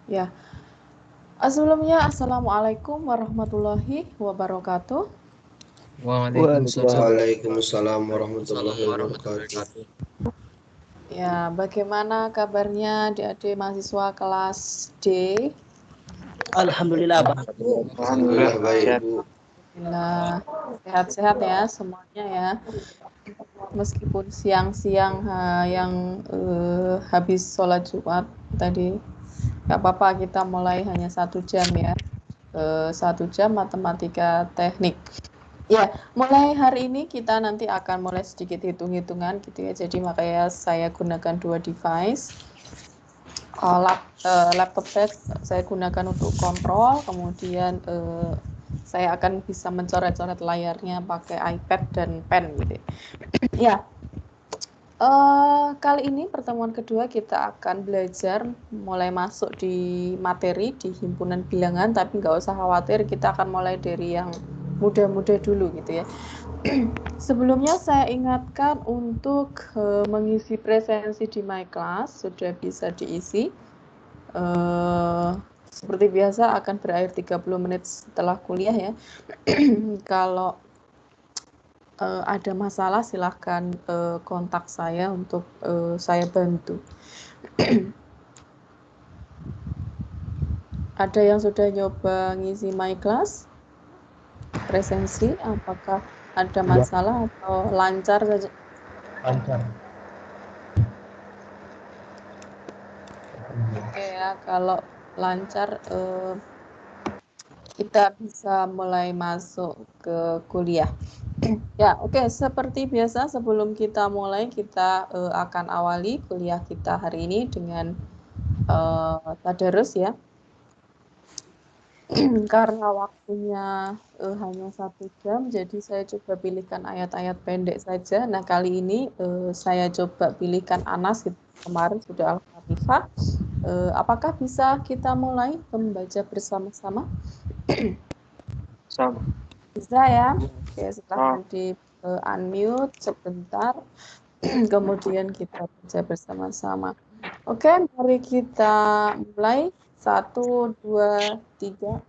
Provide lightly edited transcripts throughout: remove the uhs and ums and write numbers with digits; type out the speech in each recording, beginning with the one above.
Ya, sebelumnya Assalamualaikum warahmatullahi wabarakatuh. Waalaikumsalam. Waalaikumsalam warahmatullahi wabarakatuh. Ya, bagaimana kabarnya adik-adik mahasiswa kelas D? Alhamdulillah, Pak. Alhamdulillah baik, Bu. Alhamdulillah, sehat-sehat ya semuanya ya. Meskipun siang-siang yang habis sholat Jumat tadi, nggak apa-apa, kita mulai hanya 1 jam ya. 1 jam matematika teknik. Ya, mulai hari ini kita nanti akan mulai sedikit hitung-hitungan gitu ya. Jadi makanya saya gunakan 2 device. Laptop saya gunakan untuk kontrol, kemudian saya akan bisa mencoret-coret layarnya pakai iPad dan pen gitu. Ya, kali ini pertemuan kedua kita akan belajar mulai masuk di materi di himpunan bilangan, tapi nggak usah khawatir, kita akan mulai dari yang mudah-mudah dulu gitu ya. Sebelumnya saya ingatkan untuk mengisi presensi di My Class sudah bisa diisi. Seperti biasa akan berakhir 30 menit setelah kuliah ya. Kalau ada masalah silahkan kontak saya untuk saya bantu. Ada yang sudah nyoba ngisi My Class presensi, apakah ada masalah atau lancar saja? Lancar. Oke ya, kalau lancar kita bisa mulai masuk ke kuliah. Ya, oke. Seperti biasa sebelum kita mulai, kita akan awali kuliah kita hari ini dengan tadarus ya. Karena waktunya hanya 1 jam, jadi saya coba pilihkan ayat-ayat pendek saja. Nah, kali ini saya coba pilihkan Anas, kemarin sudah Al-Fatihah. Apakah bisa kita mulai membaca bersama-sama? Sama. Bisa ya? Oke, silahkan di unmute sebentar. Kemudian kita baca bersama-sama. Oke, mari kita mulai. 1, 2, 3.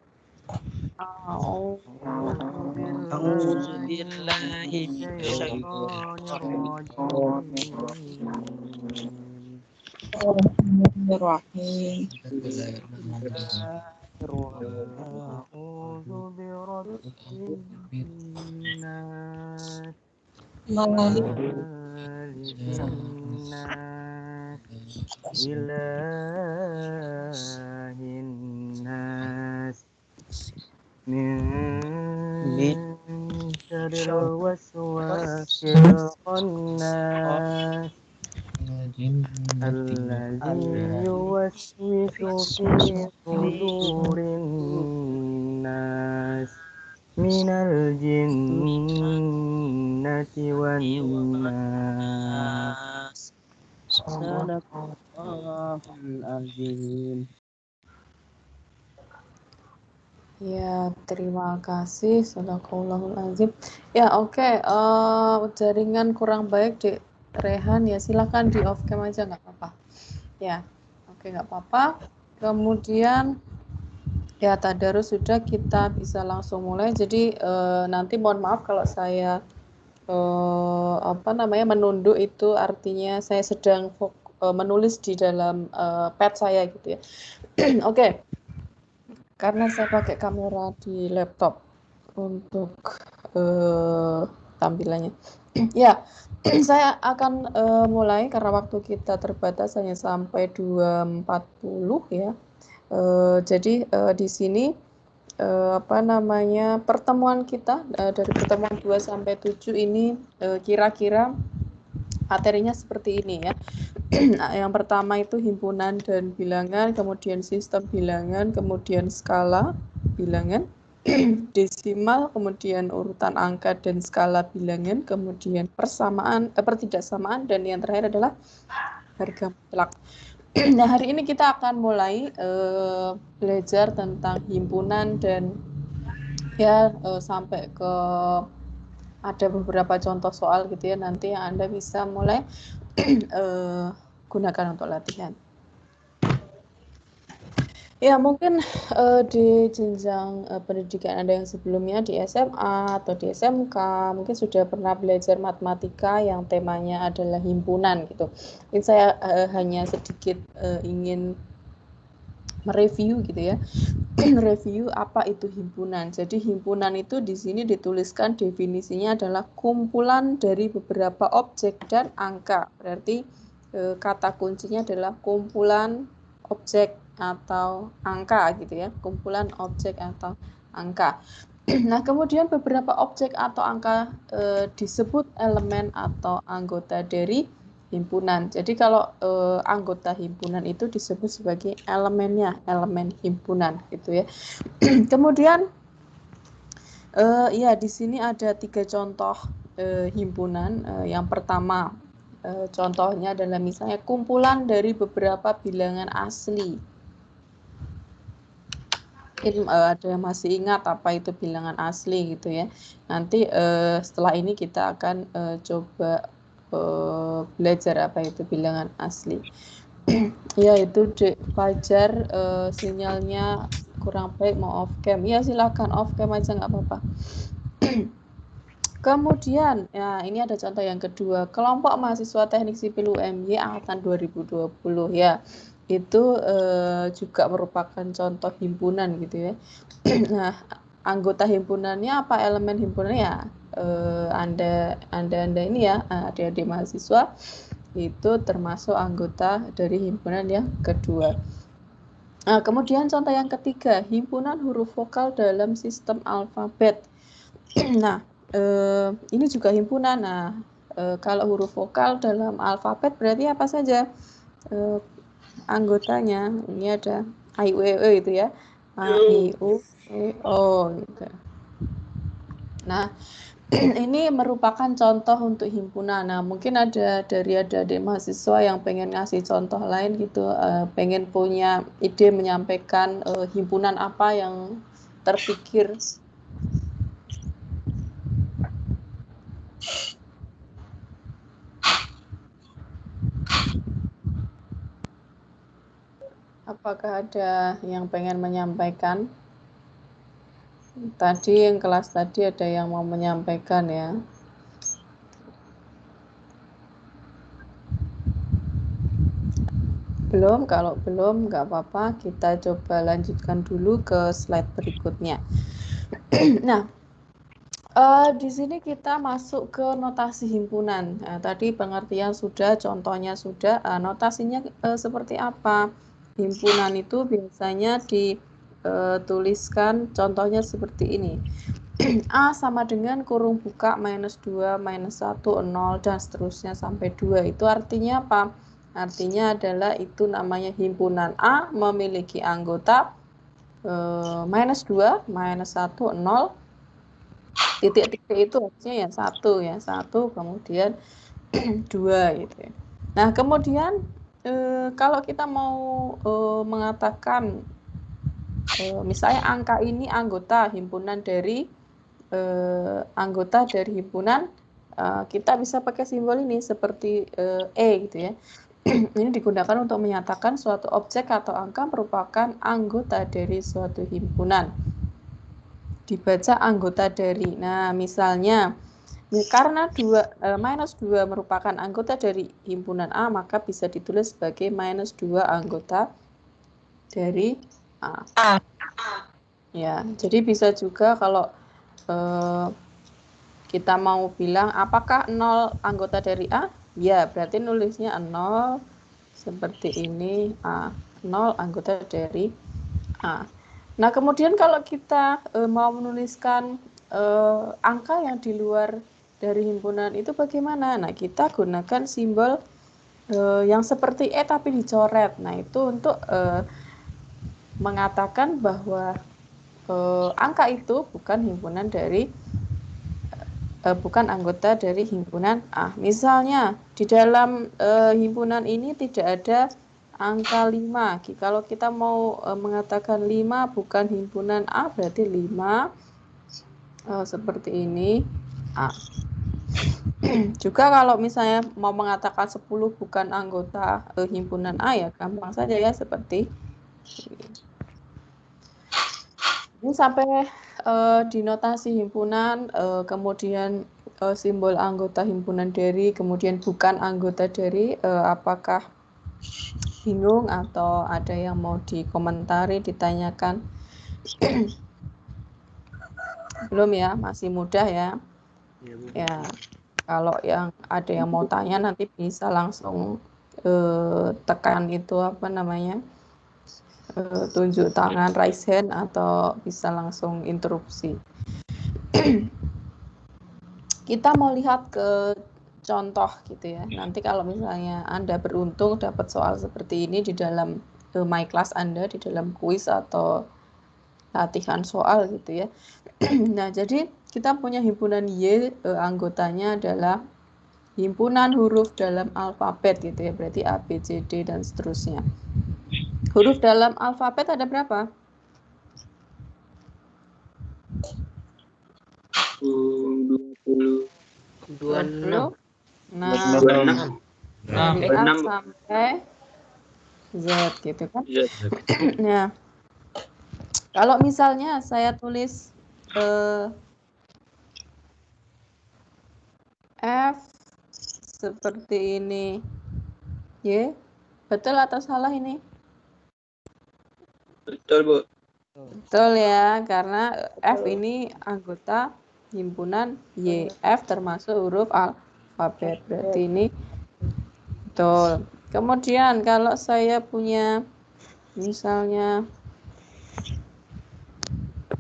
Ilahinnas min syarril waswasil khannas alladzi yuwaswisu fi sudurin nas minal jinnati wan nas. Sadaqallahul azim. Ya, terima kasih. Sadaqallahul azim. Ya, oke. Jaringan kurang baik, Dek Rehan. Ya, silakan di off cam aja, nggak apa-apa. Ya, oke, nggak apa-apa. Kemudian, ya, tadarus sudah, kita bisa langsung mulai. Jadi, nanti mohon maaf kalau saya menunduk, itu artinya saya sedang menulis di dalam pad saya gitu ya. Oke. Karena saya pakai kamera di laptop untuk tampilannya. Ya, saya akan mulai karena waktu kita terbatas hanya sampai 2.40 ya. Jadi di sini pertemuan kita dari pertemuan 2 sampai 7 ini kira-kira materinya seperti ini ya. Yang pertama itu himpunan dan bilangan, kemudian sistem bilangan, kemudian skala bilangan, desimal, kemudian urutan angka dan skala bilangan, kemudian pertidaksamaan, dan yang terakhir adalah harga mutlak. Nah, hari ini kita akan mulai belajar tentang himpunan dan ya sampai ke ada beberapa contoh soal gitu ya, nanti yang Anda bisa mulai gunakan untuk latihan. Ya mungkin di jenjang pendidikan Anda yang sebelumnya di SMA atau di SMK mungkin sudah pernah belajar matematika yang temanya adalah himpunan gitu. Ini saya hanya sedikit ingin mereview gitu ya. Review apa itu himpunan. Jadi himpunan itu di sini dituliskan definisinya adalah kumpulan dari beberapa objek dan angka. Berarti kata kuncinya adalah kumpulan objek atau angka gitu ya. Kumpulan objek atau angka. Nah, kemudian beberapa objek atau angka disebut elemen atau anggota dari himpunan. Jadi kalau anggota himpunan itu disebut sebagai elemennya, elemen himpunan gitu ya. Kemudian ya di sini ada 3 contoh himpunan. Yang pertama contohnya adalah misalnya kumpulan dari beberapa bilangan asli. Mungkin ada yang masih ingat apa itu bilangan asli gitu ya. Nanti setelah ini kita akan coba belajar apa itu bilangan asli. Ya itu Dek Fajar, sinyalnya kurang baik, mau off cam. Ya silakan off cam aja nggak apa-apa. Kemudian, ya ini ada contoh yang kedua, kelompok mahasiswa teknik sipil UMY angkatan 2020 ya. Itu juga merupakan contoh himpunan gitu ya. Nah, anggota himpunannya apa, elemen himpunannya ya Anda ini ya, adik-adik mahasiswa itu termasuk anggota dari himpunan yang kedua. Nah, kemudian contoh yang ketiga, himpunan huruf vokal dalam sistem alfabet. Nah, ini juga himpunan. Nah, kalau huruf vokal dalam alfabet berarti apa saja anggotanya? Ini ada A, I, U, E, O itu ya. A, I, U, E, O gitu. Nah, ini merupakan contoh untuk himpunan. Nah, mungkin ada dari adik mahasiswa yang pengen ngasih contoh lain gitu, pengen punya ide menyampaikan himpunan apa yang terpikir. Apakah ada yang pengen menyampaikan? Tadi yang kelas tadi ada yang mau menyampaikan ya. Belum, kalau belum nggak apa-apa, kita coba lanjutkan dulu ke slide berikutnya. Nah, di sini kita masuk ke notasi himpunan. Nah, tadi pengertian sudah, contohnya sudah, notasinya seperti apa? Himpunan itu biasanya dituliskan contohnya seperti ini. A sama dengan kurung buka minus 2, minus 1, 0, dan seterusnya sampai 2. Itu artinya apa? Artinya adalah itu namanya himpunan A memiliki anggota minus 2, minus 1, 0, titik-titik itu harusnya ya 1 ya, 1, kemudian 2 gitu ya. Nah, kemudian kalau kita mau mengatakan misalnya angka ini anggota himpunan dari himpunan, kita bisa pakai simbol ini seperti E gitu ya. Ini digunakan untuk menyatakan suatu objek atau angka merupakan anggota dari suatu himpunan. Dibaca anggota dari. Nah, misalnya karena minus 2 merupakan anggota dari himpunan A, maka bisa ditulis sebagai minus 2 anggota dari A. Ya, jadi bisa juga kalau kita mau bilang apakah 0 anggota dari A? Ya, berarti nulisnya 0 seperti ini, A. 0 anggota dari A. Nah, kemudian kalau kita mau menuliskan angka yang di luar dari himpunan itu bagaimana? Nah, kita gunakan simbol yang seperti E tapi dicoret. Nah, itu untuk mengatakan bahwa angka itu bukan himpunan dari bukan anggota dari himpunan A. Misalnya di dalam himpunan ini tidak ada angka 5. Kalau kita mau mengatakan 5 bukan himpunan A, berarti 5 seperti ini A. Juga kalau misalnya mau mengatakan 10 bukan anggota himpunan A, ya gampang saja ya seperti ini. Ini sampai di notasi himpunan, kemudian simbol anggota himpunan dari, kemudian bukan anggota dari, apakah bingung atau ada yang mau dikomentari, ditanyakan? Belum ya, masih mudah ya. Ya, kalau yang ada yang mau tanya nanti bisa langsung tekan itu apa namanya, tunjuk tangan, raise hand, atau bisa langsung interupsi. Kita mau lihat ke contoh gitu ya. Nanti kalau misalnya Anda beruntung dapat soal seperti ini di dalam my class Anda, di dalam kuis atau latihan soal gitu ya. Nah, jadi kita punya himpunan Y, anggotanya adalah himpunan huruf dalam alfabet gitu ya. Berarti A, B, C, D, dan seterusnya. Huruf dalam alfabet ada berapa? 26. Nah, 26. dari A sampai Z gitu kan. Nah, kalau misalnya saya tulis F seperti ini, Y, betul atau salah ini? Betul, Bu. Betul ya, karena F ini anggota himpunan Y. F termasuk huruf alfabet, berarti ini betul. Kemudian kalau saya punya misalnya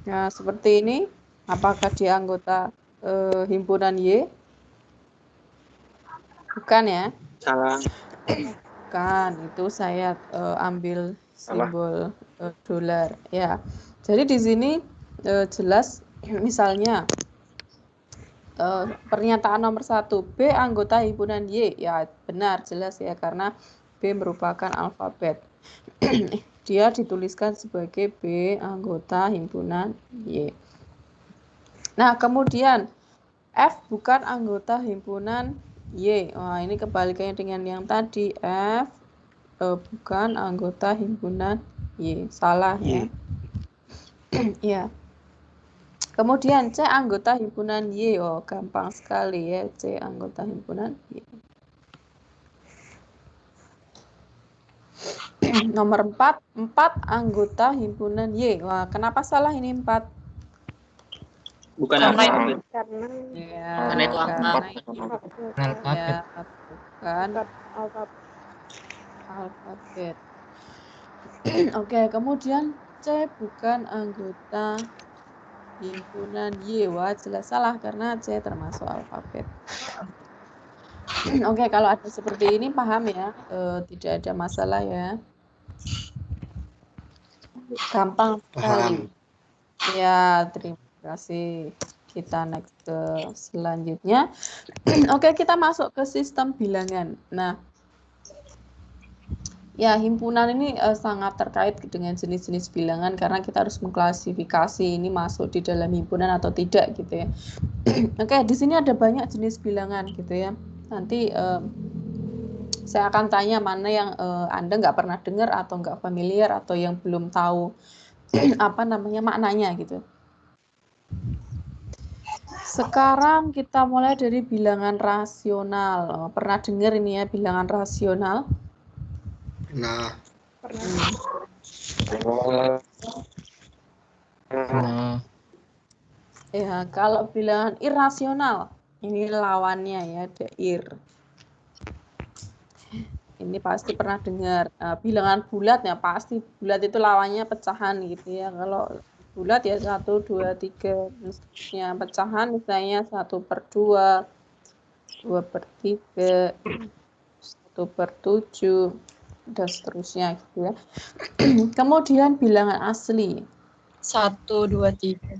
nah seperti ini, apakah dia anggota himpunan Y? Bukan ya? Salah. Bukan, itu saya ambil simbol dolar ya. Jadi di sini jelas misalnya pernyataan nomor 1, B anggota himpunan Y, ya benar jelas ya, karena B merupakan alfabet. Dia dituliskan sebagai B anggota himpunan Y. Nah, kemudian F bukan anggota himpunan Y. Wah, ini kebalikannya dengan yang tadi. F bukan anggota himpunan Y. Salah ya. Ya. Kemudian C anggota himpunan Y. Oh, gampang sekali ya, C anggota himpunan Y. Nomor 4, 4 anggota himpunan Y. Wah, kenapa salah ini 4? Bukan Karena Ya, Karena itu karena alfabet. ini Alfabet. ya bukan alfabet. Oke, kemudian C bukan anggota himpunan Y. Wah, jelas salah karena C termasuk alfabet. Oke, kalau ada seperti ini paham ya, tidak ada masalah ya. Gampang sekali. Ya, terima kasih. Kita next ke selanjutnya. Oke, kita masuk ke sistem bilangan. Nah, ya himpunan ini sangat terkait dengan jenis-jenis bilangan karena kita harus mengklasifikasi ini masuk di dalam himpunan atau tidak gitu ya. Oke, di sini ada banyak jenis bilangan gitu ya. Nanti saya akan tanya mana yang Anda nggak pernah dengar atau nggak familiar atau yang belum tahu apa namanya maknanya gitu. Sekarang kita mulai dari bilangan rasional. Pernah dengar ini ya bilangan rasional? Nah, Nah, Ya, kalau bilangan irasional, ini lawannya ya, ada ir. Ini pasti pernah dengar. Bilangan bulat ya, pasti bulat itu lawannya pecahan gitu ya. Kalau bulat ya 1, 2, 3, seterusnya. Pecahan misalnya 1/2, 2/3, 1/7, dan seterusnya gitu ya. Kemudian bilangan asli. 1, 2, 3.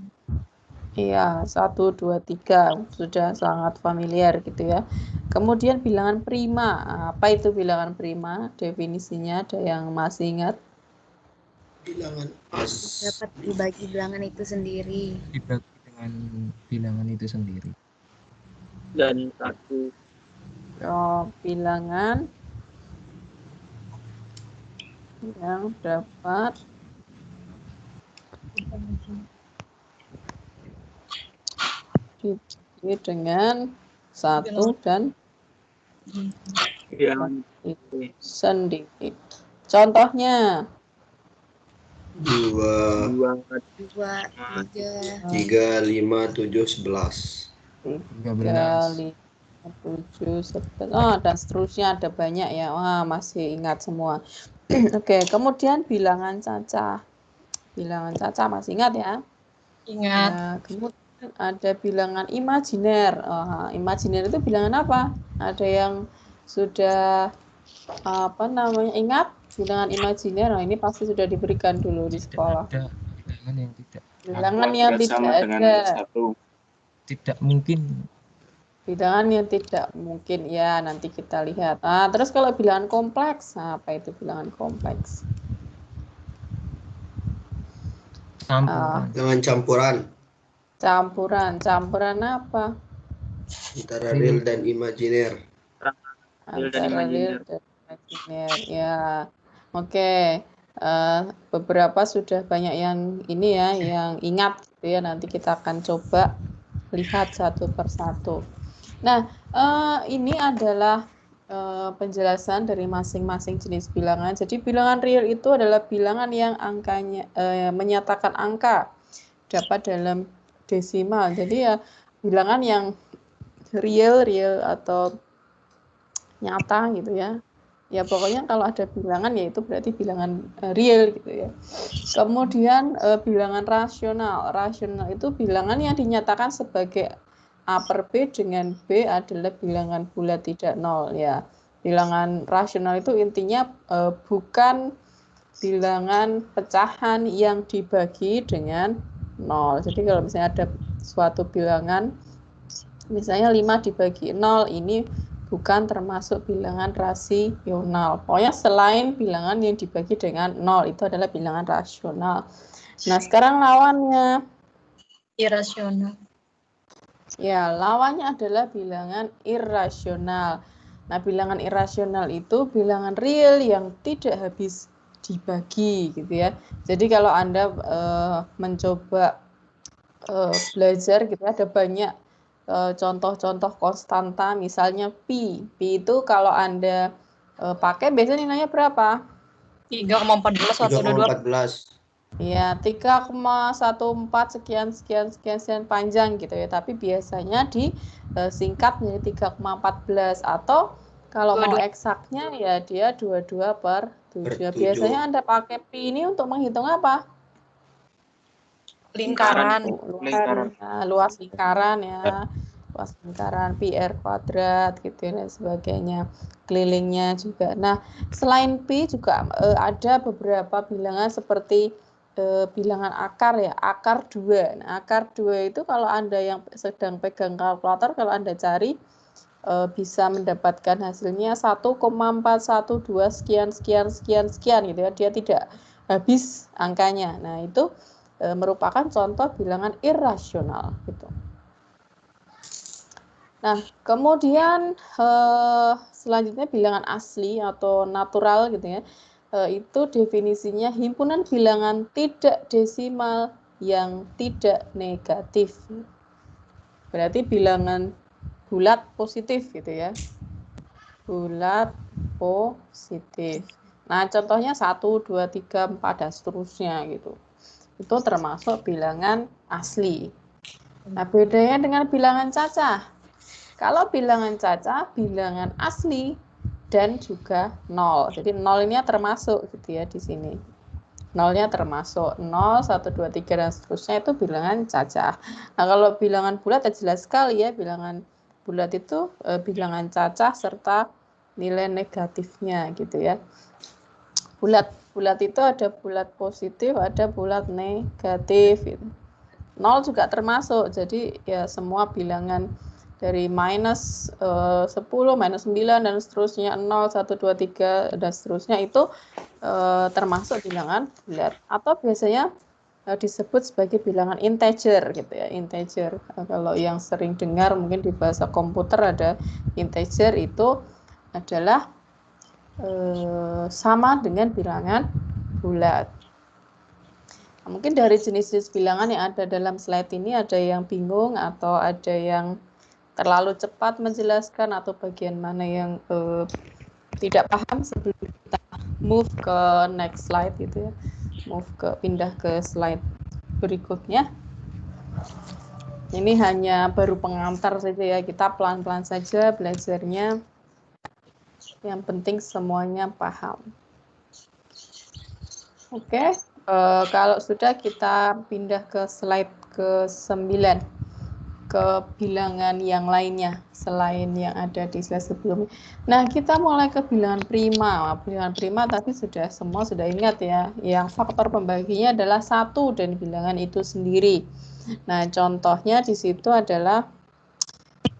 Iya, 1, 2, 3 sudah sangat familiar gitu ya. Kemudian bilangan prima. Apa itu bilangan prima? Definisinya ada yang masih ingat? bilangan Dapat dibagi bilangan itu sendiri. dibagi dengan bilangan itu sendiri. Dan 1. Oh, bilangan yang dapat dibagi dengan 1 dan bilangan sendiri. Contohnya 2, 3, 5, 7, 11. 3, 5, 7, 11. Oh, dan seterusnya ada banyak ya. Wah, masih ingat semua. Oke, kemudian bilangan cacah. Bilangan cacah masih ingat ya? Ingat. Nah, kemudian ada bilangan imajiner. Imajiner itu bilangan apa? Ada yang sudah ingat bilangan imajiner? Nah, ini pasti sudah diberikan dulu di sekolah. Ada bilangan yang tidak. Bilangan yang tidak ada. Tidak mungkin. Bilangan yang tidak mungkin ya, nanti kita lihat. Nah, terus kalau bilangan kompleks, nah, apa itu bilangan kompleks? Bilangan campuran Campuran apa? antara real dan imajiner. Antara real dan imajiner ya. Oke. Beberapa sudah banyak yang ini ya, yang ingat gitu ya. Nanti kita akan coba lihat satu persatu. Nah, ini adalah penjelasan dari masing-masing jenis bilangan. Jadi bilangan real itu adalah bilangan yang angkanya menyatakan angka dapat dalam desimal. Jadi ya bilangan yang real atau nyata gitu ya. Ya pokoknya kalau ada bilangan ya itu berarti bilangan real gitu ya. Kemudian bilangan rasional. Rasional itu bilangan yang dinyatakan sebagai A per B dengan B adalah bilangan bulat tidak nol ya. Bilangan rasional itu intinya bukan bilangan pecahan yang dibagi dengan nol. Jadi kalau misalnya ada suatu bilangan misalnya 5 dibagi 0, ini bukan termasuk bilangan rasional. Pokoknya selain bilangan yang dibagi dengan 0 itu adalah bilangan rasional. Nah, sekarang lawannya Irasional. ya, lawannya adalah bilangan irasional. Nah, bilangan irasional itu bilangan real yang tidak habis dibagi gitu ya. Jadi kalau Anda mencoba belajar gitu ada banyak contoh-contoh konstanta, misalnya pi. Pi itu kalau Anda pakai biasanya nilainya berapa? 3,14 atau 3,14. Ya, 3,14 sekian panjang gitu ya. Tapi biasanya disingkat menjadi 3,14 atau kalau mau eksaknya ya dia 22/7. Biasanya Anda pakai pi ini untuk menghitung apa? lingkaran. Luas lingkaran ya. Luas lingkaran pi r kuadrat gitu ya, dan sebagainya. Kelilingnya juga. Nah, selain pi juga ada beberapa bilangan seperti bilangan akar ya, akar 2. Nah, akar 2 itu kalau Anda yang sedang pegang kalkulator, kalau Anda cari bisa mendapatkan hasilnya 1,412 sekian gitu ya. Dia tidak habis angkanya. Nah, itu merupakan contoh bilangan irasional gitu. Nah, kemudian selanjutnya bilangan asli atau natural gitu ya. Itu definisinya himpunan bilangan tidak desimal yang tidak negatif. Berarti bilangan bulat positif gitu ya. Bulat positif. Nah, contohnya 1, 2, 3, 4 dan seterusnya gitu. Itu termasuk bilangan asli. Nah, bedanya dengan bilangan cacah. Kalau bilangan cacah, bilangan asli dan juga 0. Jadi 0 ini termasuk gitu ya di sini. 0-nya termasuk 0, 1, 2, 3 dan seterusnya itu bilangan cacah. Nah, kalau bilangan bulat ya jelas sekali ya, bilangan bulat itu bilangan cacah serta nilai negatifnya gitu ya. Bulat itu ada bulat positif, ada bulat negatif. Gitu. 0 juga termasuk, jadi ya semua bilangan dari minus 10, minus 9, dan seterusnya 0, 1, 2, 3, dan seterusnya itu termasuk bilangan bulat. Atau biasanya disebut sebagai bilangan integer gitu ya, integer. Kalau yang sering dengar mungkin di bahasa komputer ada integer, itu adalah sama dengan bilangan bulat. Mungkin dari jenis-jenis bilangan yang ada dalam slide ini ada yang bingung atau ada yang terlalu cepat menjelaskan atau bagian mana yang tidak paham sebelum kita move ke next slide gitu ya. Pindah ke slide berikutnya. Ini hanya baru pengantar saja ya, kita pelan-pelan saja belajarnya. Yang penting semuanya paham. Oke, kalau sudah kita pindah ke slide ke-9, ke bilangan yang lainnya selain yang ada di slide sebelumnya. Nah, kita mulai ke bilangan prima. Bilangan prima tapi semua sudah ingat ya, yang faktor pembaginya adalah 1 dan bilangan itu sendiri. Nah, contohnya di situ adalah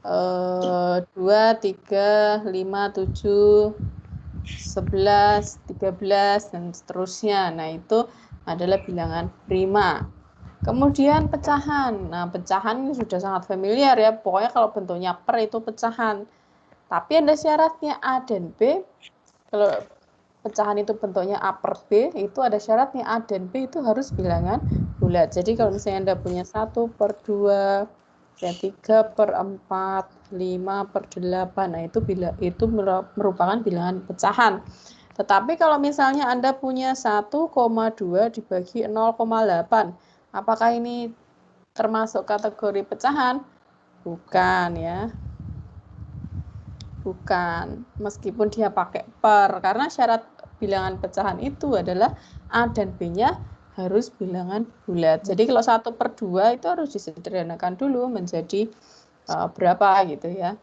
2, 3, 5, 7, 11, 13, dan seterusnya. Nah, itu adalah bilangan prima. Kemudian pecahan. Nah, pecahan ini sudah sangat familiar ya. Pokoknya kalau bentuknya per itu pecahan. Tapi ada syaratnya A dan B. Kalau pecahan itu bentuknya A per B, itu ada syaratnya A dan B itu harus bilangan bulat. Jadi kalau misalnya Anda punya 1 per 2, 3 per 4, 5 per 8, nah itu merupakan bilangan pecahan. Tetapi kalau misalnya Anda punya 1,2 dibagi 0,8, apakah ini termasuk kategori pecahan? Bukan ya. Bukan, meskipun dia pakai per, karena syarat bilangan pecahan itu adalah A dan B-nya harus bilangan bulat. Jadi kalau 1 per 2 itu harus disederhanakan dulu menjadi berapa gitu ya.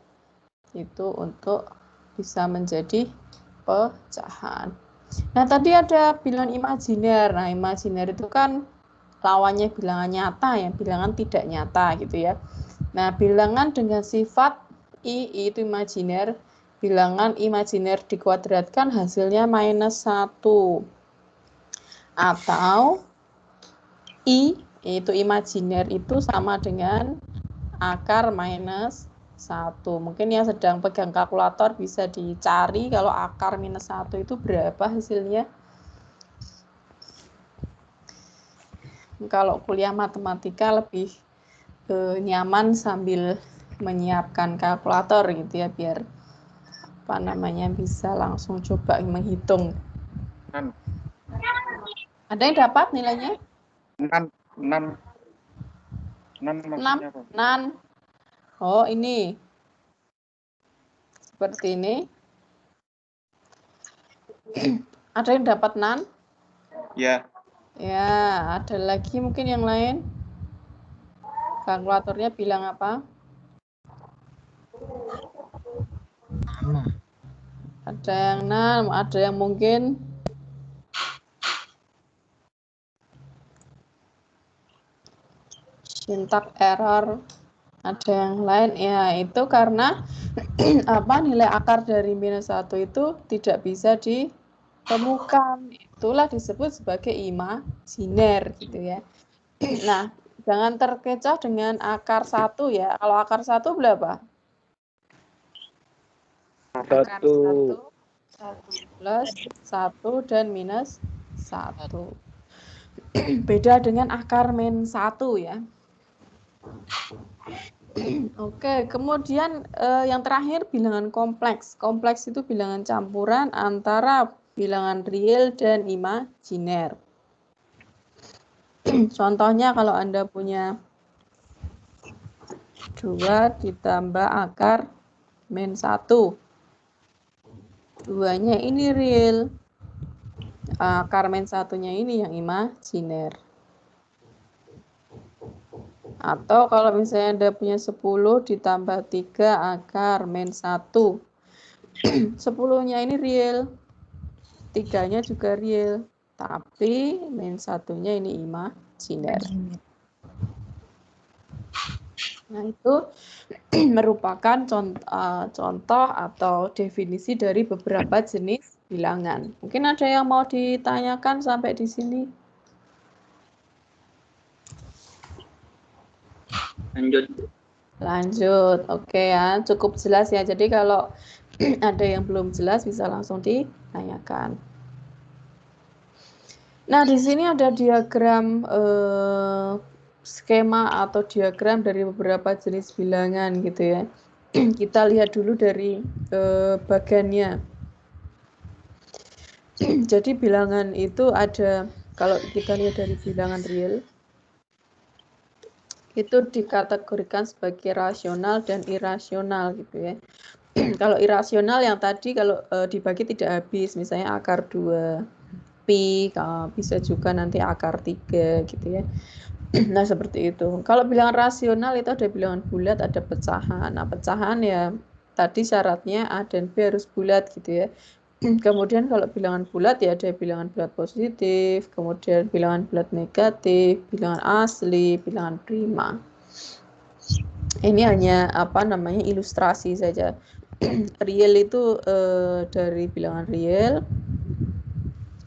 Itu untuk bisa menjadi pecahan. Nah, tadi ada bilangan imajiner. Nah, imajiner itu kan lawannya bilangan nyata ya, bilangan tidak nyata gitu ya. Nah, bilangan dengan sifat I itu imajiner, bilangan imajiner dikuadratkan hasilnya -1. Atau I itu imajiner itu sama dengan akar -1. Mungkin yang sedang pegang kalkulator bisa dicari kalau akar -1 itu berapa hasilnya. Kalau kuliah matematika lebih nyaman sambil menyiapkan kalkulator gitu ya, biar bisa langsung coba menghitung. 6. Ada yang dapat nilainya? 6 maksudnya apa? 6. Oh, ini. Seperti ini. Ada yang dapat 6? Ya. Ya, ada lagi mungkin yang lain. Kalkulatornya bilang apa? Sama. Ada yang 6, ada yang mungkin syntax error, ada yang lain ya, itu karena nilai akar dari -1 itu tidak bisa ditemukan, itulah disebut sebagai imajiner gitu ya. Nah, jangan terkecoh dengan akar 1 ya. Kalau akar 1 berapa? Akar 1 plus 1 dan -1. Beda dengan akar -1 ya. Oke, kemudian yang terakhir bilangan kompleks. Kompleks itu bilangan campuran antara bilangan real dan imajiner. Contohnya kalau Anda punya 2 ditambah akar -1. 2-nya ini real. Akar -1-nya ini yang imajiner. Atau kalau misalnya Anda punya 10 ditambah 3 akar -1. 10-nya ini real. 3-nya juga real. Tapi -1-nya ini imajiner. Nah, itu merupakan contoh atau definisi dari beberapa jenis bilangan. Mungkin ada yang mau ditanyakan sampai di sini? Lanjut. Oke ya, cukup jelas ya. Jadi kalau ada yang belum jelas bisa langsung ditanyakan. Nah, di sini ada diagram skema atau diagram dari beberapa jenis bilangan gitu ya. Kita lihat dulu dari bagannya. Jadi bilangan itu ada, kalau kita lihat dari bilangan real, itu dikategorikan sebagai rasional dan irasional gitu ya. Kalau irasional yang tadi kalau dibagi tidak habis, misalnya akar 2 pi, bisa juga nanti akar 3 gitu ya. Nah, seperti itu. Kalau bilangan rasional itu ada bilangan bulat, ada pecahan. Nah, pecahan ya tadi syaratnya A dan B harus bulat gitu ya. Kemudian kalau bilangan bulat ya ada bilangan bulat positif, kemudian bilangan bulat negatif, bilangan asli, bilangan prima. Ini hanya ilustrasi saja. Real itu dari bilangan real,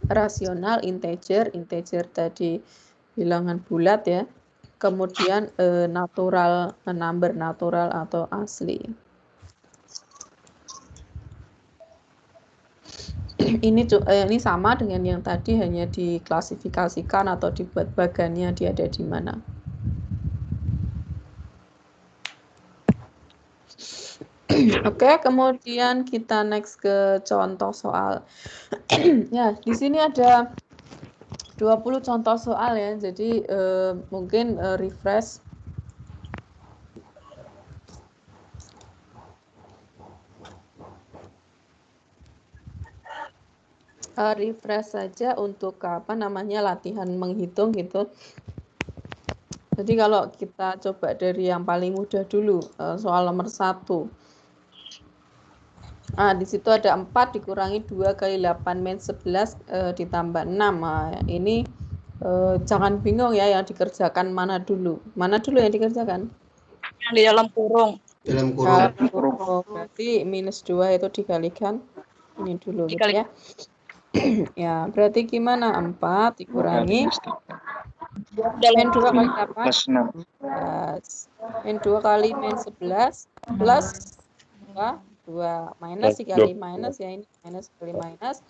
rasional, integer tadi bilangan bulat ya. Kemudian natural, number natural atau asli. Ini sama dengan yang tadi, hanya diklasifikasikan atau dibuat bagannya dia ada di mana. Oke, kemudian kita next ke contoh soal. Ya, di sini ada 20 contoh soal ya. Jadi mungkin refresh. Refresh saja untuk latihan menghitung gitu. Jadi kalau kita coba dari yang paling mudah dulu, soal nomor 1. Nah, di situ ada 4 dikurangi 2 kali 8 min 11 ditambah 6. Nah, ini jangan bingung ya, yang dikerjakan mana dulu. Mana dulu yang dikerjakan? Yang di dalam kurung. Dalam kurung. Berarti minus 2 itu dikalikan ini dulu gitu ya. Ya, berarti gimana? 4 dikurangi min 2 kali 8 plus 6. min 2 kali min 11 plus 2 minus dikali minus ya, ini minus kali minus,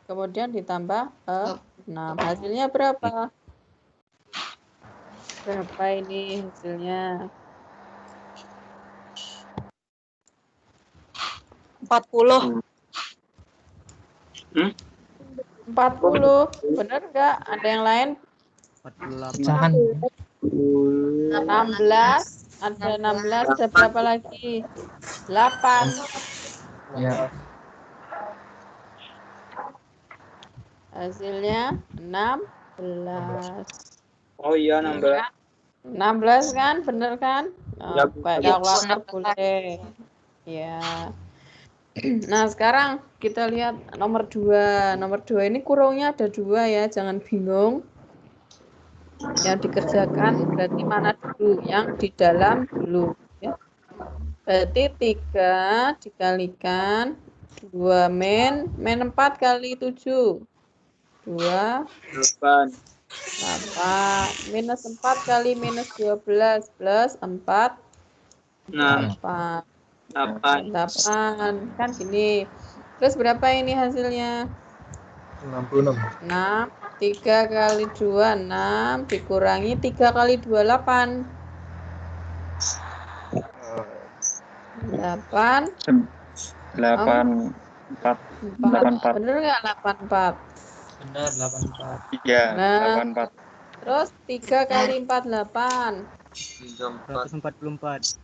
kemudian ditambah 6. Hasilnya berapa? Berapa ini hasilnya? 40. 40. Bener nggak? Ada yang lain? 48. 16. Ada 16. Ada berapa lagi? 8. Ya. Hasilnya 16. Oh iya, 16. 16 kan? Bener kan? Ya, Kalkulator boleh. Ya. Nah, sekarang kita lihat nomor 2. Nomor 2 ini kurungnya ada 2 ya, jangan bingung. Yang dikerjakan berarti mana dulu? Yang di dalam dulu ya. Berarti 3 dikalikan 2 min 4 kali 7. 2 8. Minus 4 kali minus 12 plus 4 6. 8 kan gini. Terus berapa ini hasilnya? 66. 6. 3 kali 2 6 dikurangi 3 kali 2 8. 8 84. Bener nggak 84? Benar 84. Iya, Nah. 84. Terus 3 kali 4 8. 144.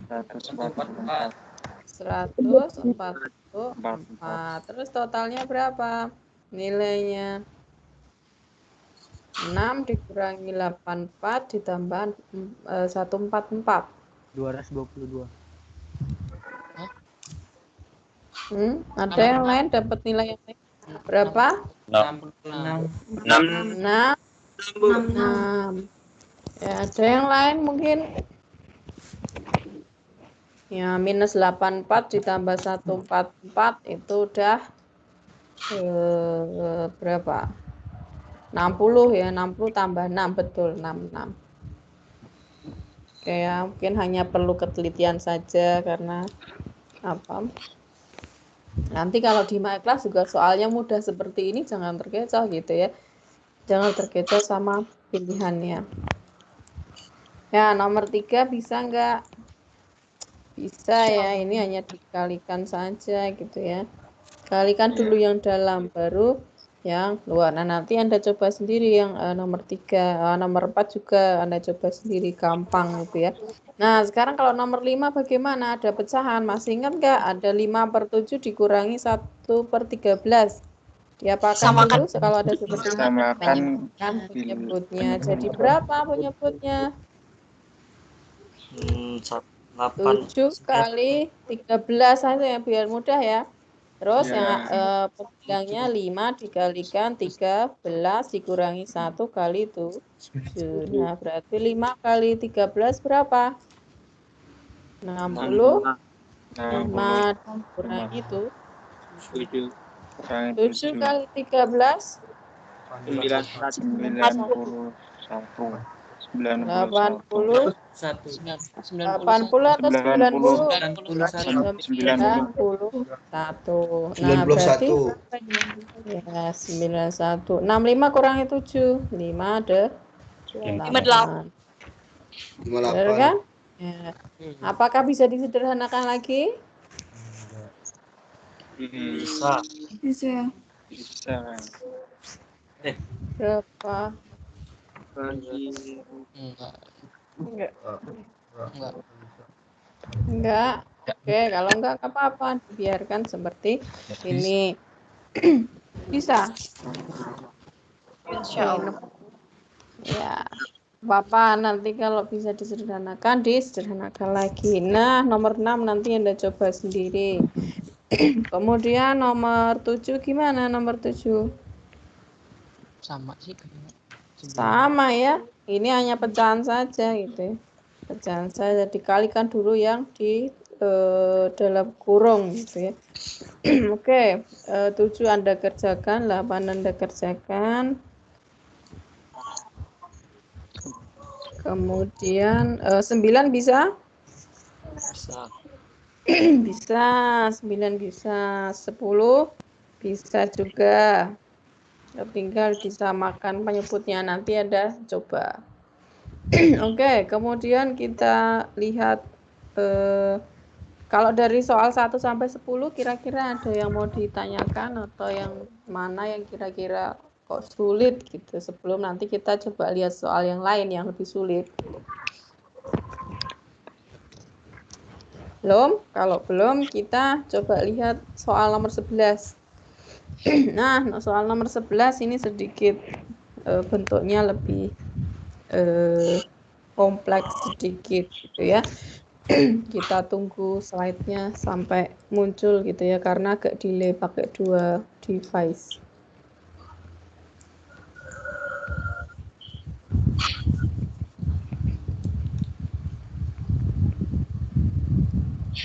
144. 144. Terus totalnya berapa? Nilainya 6 dikurangi 84 ditambah 144. 222. Ada yang lain dapat nilai yang lain? Berapa? 66. 6. Ya, ada yang lain mungkin? Ya, minus 84 ditambah 144 itu udah berapa? 60 ya, 60 tambah 6, betul, 66. Oke ya, mungkin hanya perlu ketelitian saja karena nanti kalau di my class juga soalnya mudah seperti ini, jangan terkecoh gitu ya. Jangan terkecoh sama pilihannya. Ya, nomor 3 bisa nggak? Bisa ya, ini hanya dikalikan saja gitu ya. Kalikan dulu yang dalam, baru yang luar. Nah, nanti Anda coba sendiri yang nomor 3. Nomor 4 juga Anda coba sendiri, gampang gitu ya. Nah, sekarang kalau nomor 5 bagaimana? Ada pecahan. Masih ingat nggak? Ada 5/7 dikurangi 1/13. Diapakan Samakan. dulu kalau ada seperti ini? Samakan Penyebutnya. Jadi berapa penyebutnya? 7 kali 13 saja ya, biar mudah ya. Terus Ya. yang pembilangnya 5 dikalikan 13 dikurangi 1 kali 7. Nah, berarti 5 kali 13 berapa? 60. 5 dikurangi 7. 7 kali 13 91. 80 91. 80 atau 90? 91. 91. Nah, berarti ya 91. 65 kurangi 7. 5 ada 8. Benar kan? Ya. Apakah bisa disederhanakan lagi? Bisa. Bisa. Bisa. Berapa? Enggak. Oke, kalau enggak apa-apa, dibiarkan seperti ini. Bisa. Insya Allah. Ya. Apa nanti kalau bisa disederhanakan, disederhanakan lagi. Nah, nomor 6 nanti Anda coba sendiri. Kemudian nomor 7 gimana nomor 7? Sama sih. Sama ya. Ini hanya pecahan saja gitu. Pecahan saja dikalikan dulu yang di dalam kurung gitu ya. Oke, 7 Anda kerjakan, 8 Anda kerjakan. Kemudian 9 bisa? Bisa, 9 bisa, 10 bisa juga. Tinggal disamakan penyebutnya, nanti ada coba. Oke, kemudian kita lihat kalau dari soal 1 sampai 10 kira-kira ada yang mau ditanyakan atau yang mana yang kira-kira kok sulit gitu, sebelum nanti kita coba lihat soal yang lain yang lebih sulit. Belum? Kalau belum, kita coba lihat soal nomor 11. Nah, soal nomor 11 ini sedikit bentuknya lebih kompleks sedikit gitu ya. Kita tunggu slide-nya sampai muncul gitu ya, karena agak delay pakai 2 device.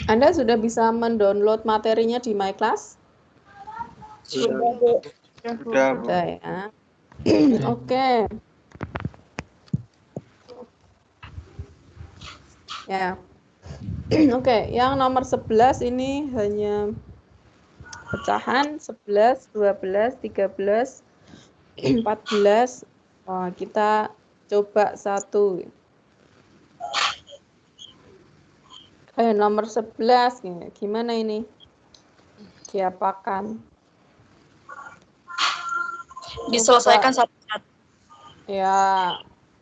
Anda sudah bisa mendownload materinya di MyClass? Sudah, Bu. Sudah, Bu. Sudah ya. Oke. Ya. Oke, yang nomor 11 ini hanya pecahan 11, 12, 13, 14. Kita coba satu. Nomor 11 gimana ini? Diapakan? Diselesaikan satu-satu. Ya,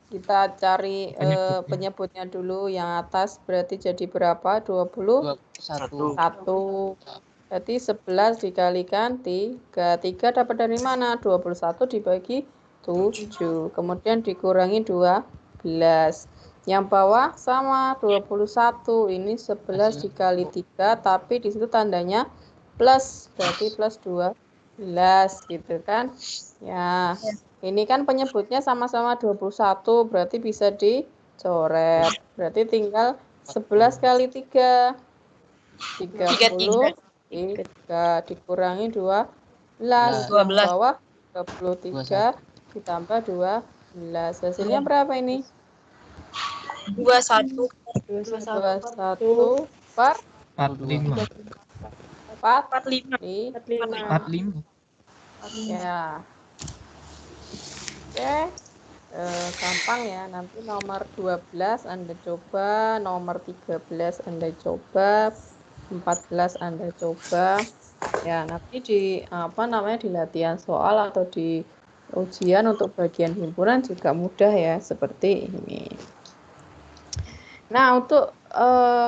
kita cari penyebutnya dulu. Yang atas berarti jadi berapa? 21. Berarti 11 dikalikan 3. 3 dapat dari mana? 21 dibagi 7. Kemudian dikurangi 12. Yang bawah sama 21. Ini 11 dikali 3, tapi di situ tandanya plus. Berarti plus 12 gitu kan. Ya. Ini kan penyebutnya sama-sama 21, berarti bisa dicoret. Berarti tinggal 11 kali 3. 30. 3 dikurangi 12. Yang bawah 23 ditambah 12. Hasilnya berapa ini? 21. 21 per 45. 45. 45. Ya. Oke. Gampang ya, nanti nomor 12 Anda coba, nomor 13 Anda coba, 14 Anda coba. Ya, nanti di di latihan soal atau di ujian untuk bagian himpunan juga mudah ya, seperti ini. Nah, untuk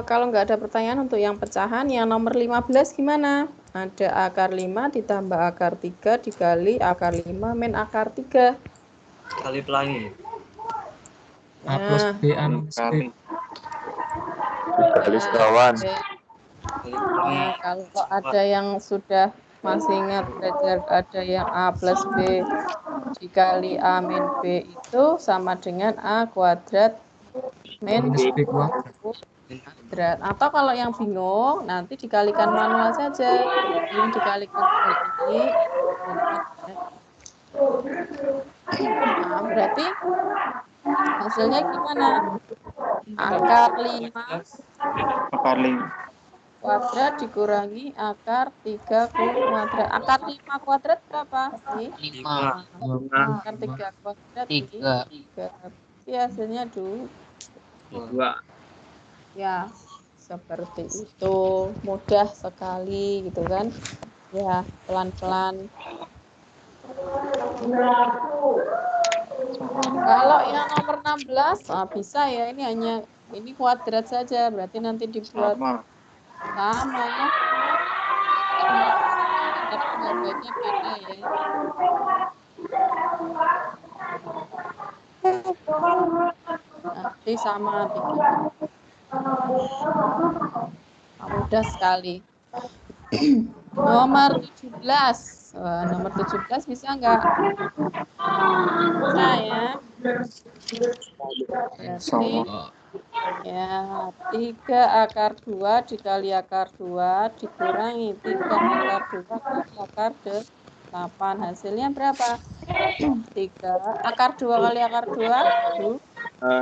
kalau nggak ada pertanyaan untuk yang pecahan, yang nomor 15 gimana? Ada akar 5 ditambah akar 3 dikali akar 5 min akar 3. Kali pelangi. A plus B A minus B. Kali sekawan. Nah, kalau ada yang sudah masih ingat belajar ada yang A plus B dikali A min B itu sama dengan A kuadrat min Minus B kuadrat. kuadrat. Atau kalau yang bingung, nanti dikalikan manual saja. Ini dikalikan dengan ini. Nah, berarti hasilnya gimana? Akar 5 Akar 5. kuadrat dikurangi akar 3 kuadrat. Akar 5 kuadrat berapa? Nih. 5. Akar 3 kuadrat 3. 3. Hasilnya 2. Ya, seperti itu. Mudah sekali gitu kan. Ya, pelan-pelan. Kalau yang nomor 16, bisa ya. Ini kuadrat saja. Berarti nanti dibuat sama ya. Tapi gambarnya beda ya. Nanti sama 3. Mudah sekali. Nomor 17. Nomor 17 bisa nggak? Bisa ya. Berarti ya 3 akar 2 dikali akar 2 dikurangi 3 akar 2 kali akar 8. Hasilnya berapa? 3 akar 2 kali akar 2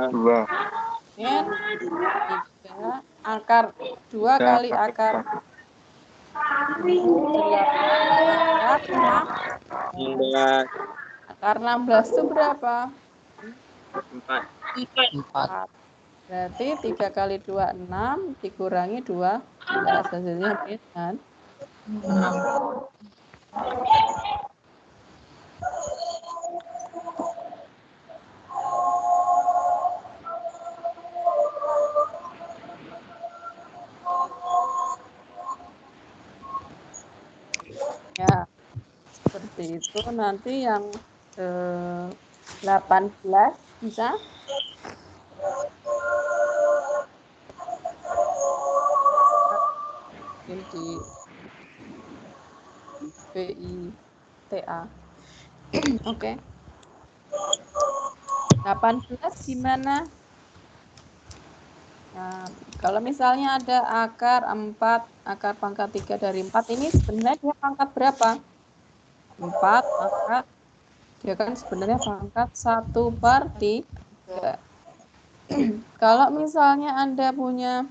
2. min 3 akar 2 kali akar 8 akar 16 itu berapa? 4. Berarti 3 kali 2 6 dikurangi 2 hasilnya kan? 6. Ya, seperti itu. Nanti yang 18 bisa? Mungkin di BITA. Oke. 18 gimana? Nah, kalau misalnya ada akar 4, akar pangkat 3 dari 4, ini sebenarnya dia pangkat berapa? 4, maka dia kan sebenarnya pangkat 1/3. Kalau misalnya Anda punya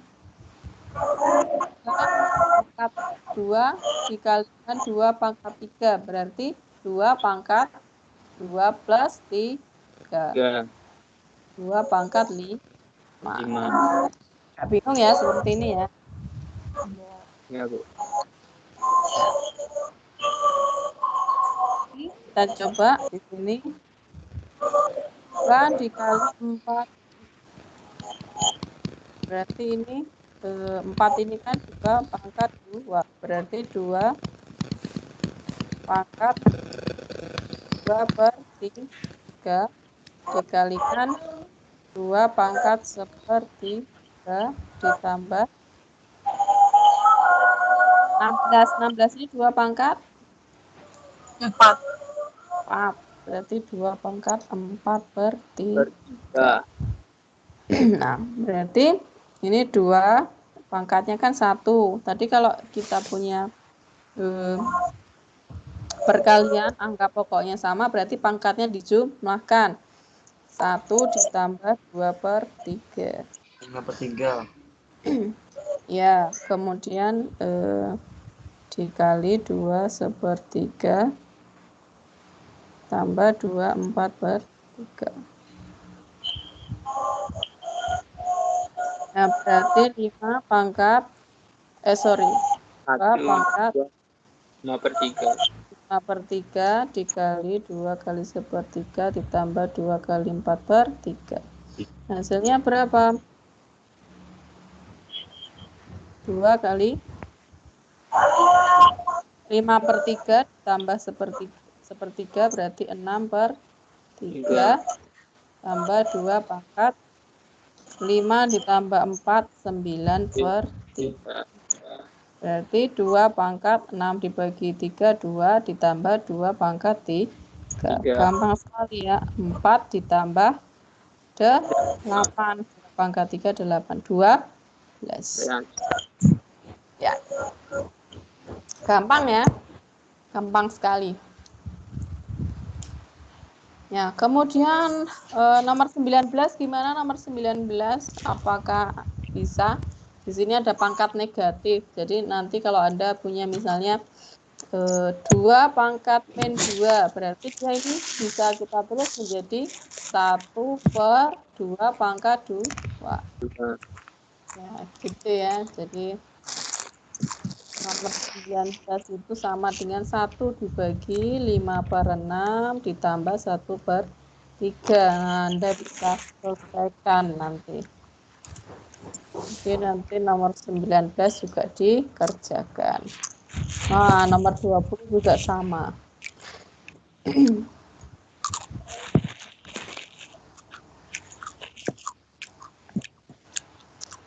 pangkat 2 dikalikan 2 pangkat 3, berarti 2 pangkat 2 plus 3. 2 pangkat 5. Nggak bingung ya seperti ini ya. Ya, Bu. Kita coba di sini. 2 dikali 4. Berarti ini 4 ini kan 2 pangkat 2. Berarti 2 pangkat 2/3 dikalikan 2 pangkat 1/3 ditambah 16. 16 ini 2 pangkat 4. Berarti 2 pangkat 4/3. Nah, berarti ini 2 pangkatnya kan 1. Tadi kalau kita punya perkalian angka pokoknya sama, berarti pangkatnya dijumlahkan. 1 ditambah 2/3. 5/3. Ya, kemudian dikali 2/3 ditambah 24/3. Nah, berarti 5 pangkat 2 pangkat 5/3. 5/3 dikali 2 kali 1/3 ditambah 2 kali 4/3. Hasilnya berapa? 2 kali 5/3 ditambah 1/3 berarti 6/3 tambah 2 pangkat 5 ditambah 4 9/3. Berarti 2 pangkat 6 dibagi 3 2 ditambah 2 pangkat 3. Gampang sekali ya. 4 ditambah 8 pangkat 3 8 12. Ya. Gampang ya. Gampang sekali. Ya, kemudian nomor 19 gimana nomor 19? Apakah bisa? Di sini ada pangkat negatif. Jadi nanti kalau Anda punya misalnya 2 pangkat min 2, berarti dia ini bisa kita tulis menjadi 1/2 pangkat 2. Ya, gitu ya. Jadi nomor 19 itu sama dengan 1 dibagi 5/6 ditambah 1/3. Nah, Anda bisa selesaikan nanti. Oke, nanti nomor 19 juga dikerjakan. Nah, nomor 20 juga sama.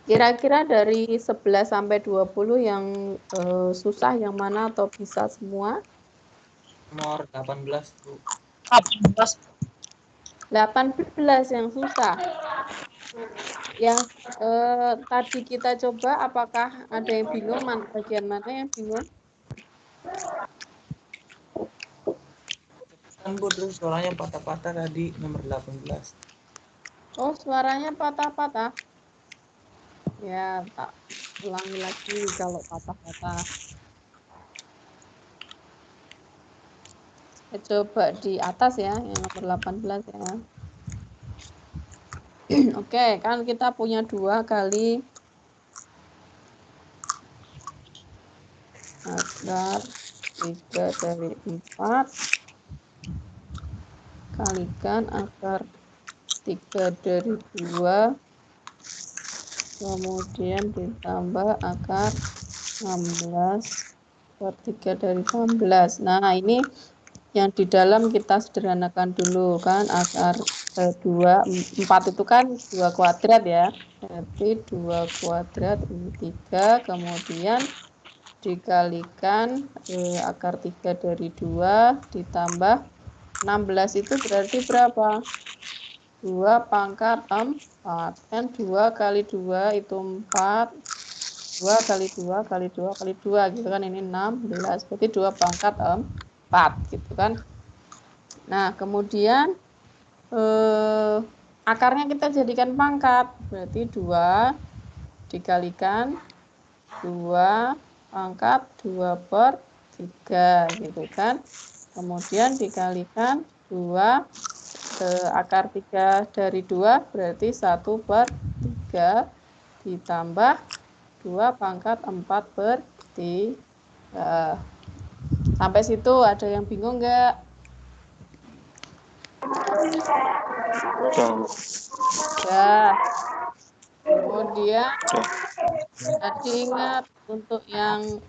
Kira-kira dari 11 sampai 20 yang susah yang mana atau bisa semua? Nomor 18, Bu. 18. 18 yang susah. Yang tadi kita coba, apakah ada yang bingung? Bagian mana yang bingung? Kan Bu, terus suaranya patah-patah tadi nomor 18. Oh, suaranya patah-patah. Ya, tak ulangi lagi kalau patah-patah. Coba di atas ya, yang nomor 18 ya. Oke, kan kita punya 2 kali akar 3 dari 4 kalikan akar 3 dari 2 kemudian ditambah akar 16/3 dari 16. Nah, ini yang di dalam kita sederhanakan dulu kan, akar 4 itu kan 2 kuadrat ya. Berarti 2 kuadrat ini 3, kemudian dikalikan akar 3 dari 2 ditambah 16 itu berarti berapa? 2 pangkat 4. Kan 2 kali 2 itu 4. 2 kali 2 kali 2 kali 2 gitu kan, ini 16. Berarti 2 pangkat 4 gitu kan. Nah, kemudian akarnya kita jadikan pangkat. Berarti 2 dikalikan 2 pangkat 2/3 gitu kan. Kemudian dikalikan 2 akar 3 dari 2 berarti 1/3 ditambah 2 pangkat 4/3. Sampai situ ada yang bingung nggak? Ya. Kemudian tadi ingat untuk yang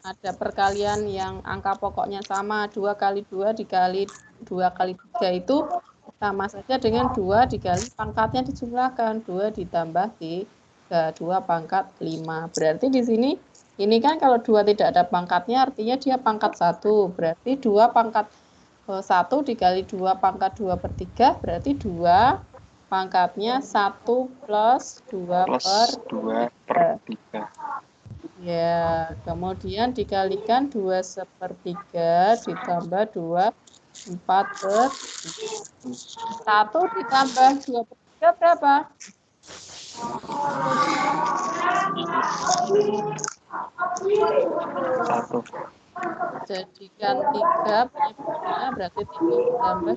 ada perkalian yang angka pokoknya sama, 2 kali 2 dikali 2 kali 3 itu sama saja dengan 2 dikali pangkatnya dijumlahkan, 2 ditambah 3, 2 pangkat 5. Berarti di sini ini kan kalau 2 tidak ada pangkatnya artinya dia pangkat 1. Berarti 2 pangkat 1 dikali 2 pangkat 2/3 berarti 2 pangkatnya 1 plus 2/3. Ya, kemudian dikalikan 2/3 ditambah 2 4/3. 1 ditambah 2/3 berapa? 1. Jadikan 3 penyebutnya berarti 3 ditambah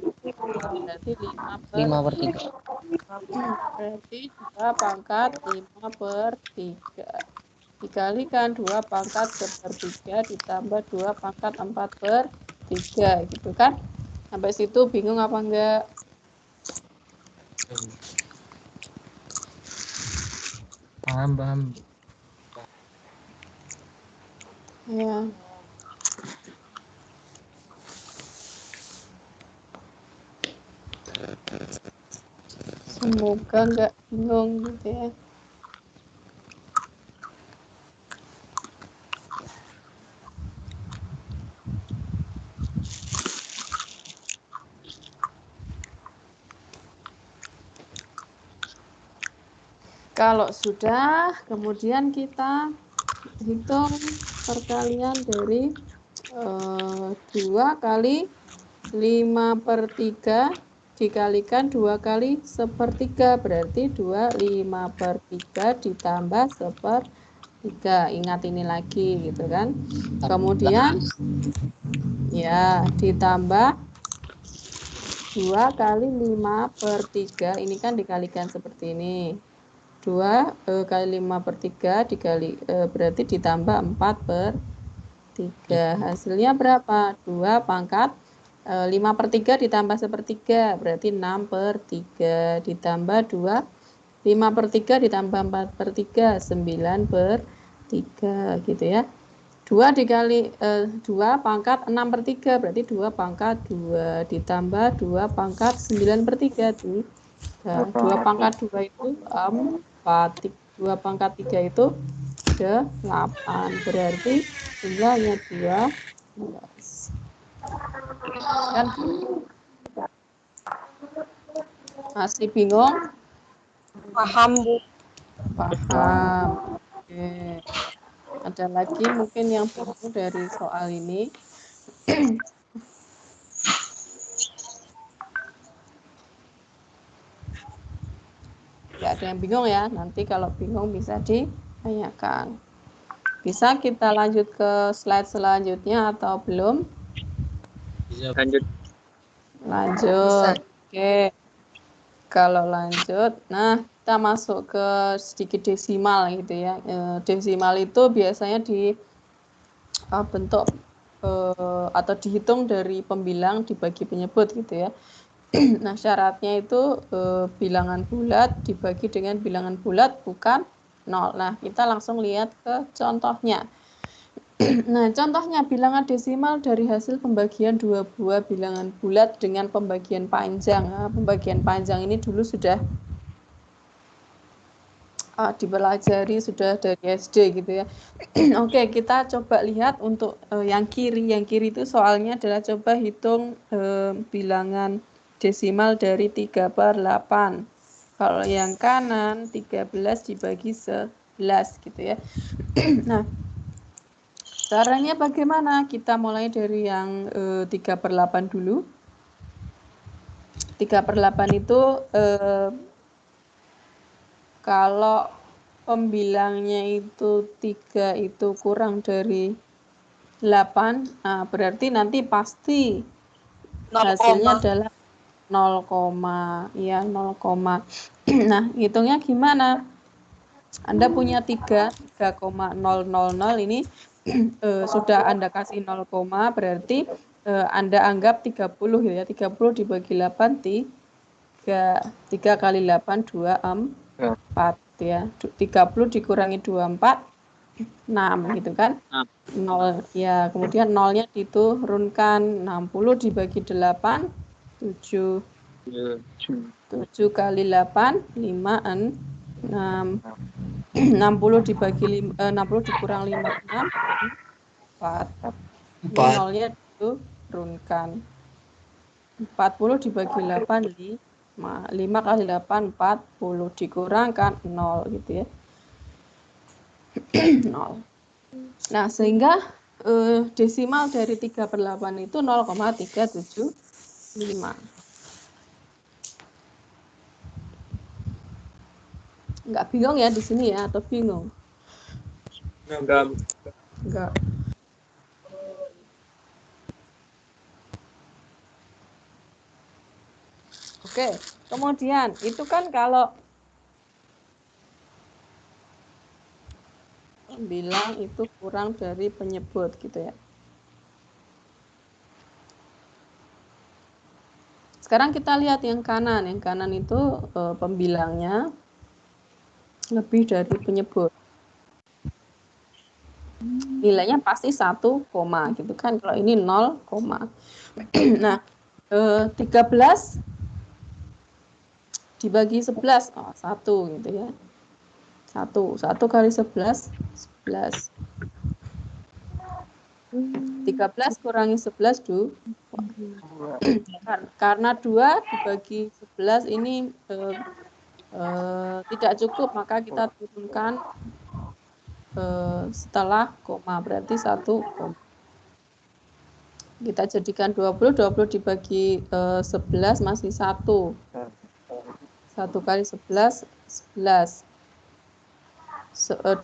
berarti 5/3. 5/3. Berarti 2 pangkat 5/3. Dikalikan 2 pangkat 1/3 ditambah 2 pangkat 4/3 gitu kan. Sampai situ bingung apa enggak? Paham. Ya. Semoga enggak bingung gitu ya. Kalau sudah, kemudian kita hitung perkalian dari 2 kali 5/3 dikalikan 2 kali 1/3 berarti 2 5/3 ditambah 1/3. Ingat ini lagi gitu kan. Kemudian ya ditambah 2 kali 5/3 ini kan dikalikan seperti ini. 2 kali 5/3 dikali berarti ditambah 4/3. Hasilnya berapa? 2 pangkat 5/3 ditambah 1/3 berarti 6/3 ditambah 2 5/3 ditambah 4/3 9/3 gitu ya. 2 dikali 2 pangkat 6/3 berarti 2 pangkat 2 ditambah 2 pangkat 9/3 tuh. 2 pangkat 2 itu 4, 2 pangkat 3 itu 8, berarti jumlahnya 12. Kan masih bingung? Paham, Bu. Paham. Oke. Ada lagi mungkin yang bingung dari soal ini? Nggak ada yang bingung ya, nanti kalau bingung bisa ditanyakan. Bisa kita lanjut ke slide selanjutnya atau belum? Lanjut. Lanjut. Oke. Kalau lanjut, nah kita masuk ke sedikit desimal gitu ya. Desimal itu biasanya bentuk atau dihitung dari pembilang dibagi penyebut gitu ya. Nah, syaratnya itu bilangan bulat dibagi dengan bilangan bulat bukan 0. Nah, kita langsung lihat ke contohnya. Nah, contohnya bilangan desimal dari hasil pembagian dua buah bilangan bulat dengan pembagian panjang. Nah, pembagian panjang ini dulu sudah dipelajari sudah dari SD gitu ya. Oke, kita coba lihat untuk yang kiri. Yang kiri itu soalnya adalah coba hitung bilangan desimal dari 3/8. Kalau yang kanan 13 dibagi 11 gitu ya. Nah, caranya bagaimana? Kita mulai dari yang 3/8 dulu. 3/8 itu kalau pembilangnya itu 3 itu kurang dari 8, nah berarti nanti pasti hasilnya adalah 0, ya 0. Nah, hitungnya gimana? Anda punya 3,000 ini sudah Anda kasih 0, berarti Anda anggap 30 ya. 30 dibagi 8 3 kali 8 24 ya. 30 dikurangi 24 6 gitu kan. 0 ya, kemudian nolnya diturunkan 60 dibagi 8 7 kali 8 5 6 60 dibagi 60 dikurang 5 6 4. Ini nolnya diturunkan 40 dibagi 8 5 kali 8 40 dikurangkan 0 gitu ya. 0. Nah, sehingga desimal dari 3/8 itu 0,375. Enggak bingung ya di sini ya, atau bingung? Enggak. Enggak. Oke, kemudian itu kan kalau bilang itu kurang dari penyebut gitu ya. Sekarang kita lihat yang kanan. Yang kanan itu pembilangnya lebih dari penyebut. Nilainya pasti 1, gitu kan. Kalau ini 0, nah 13 dibagi 11, 1 gitu ya. 1 kali 11, 11. 13 kurangi 11, karena 2 dibagi 11 ini tidak cukup, maka kita turunkan setelah koma, berarti 1 koma. Kita jadikan 20 dibagi 11 masih 1. 1 kali 11, 11.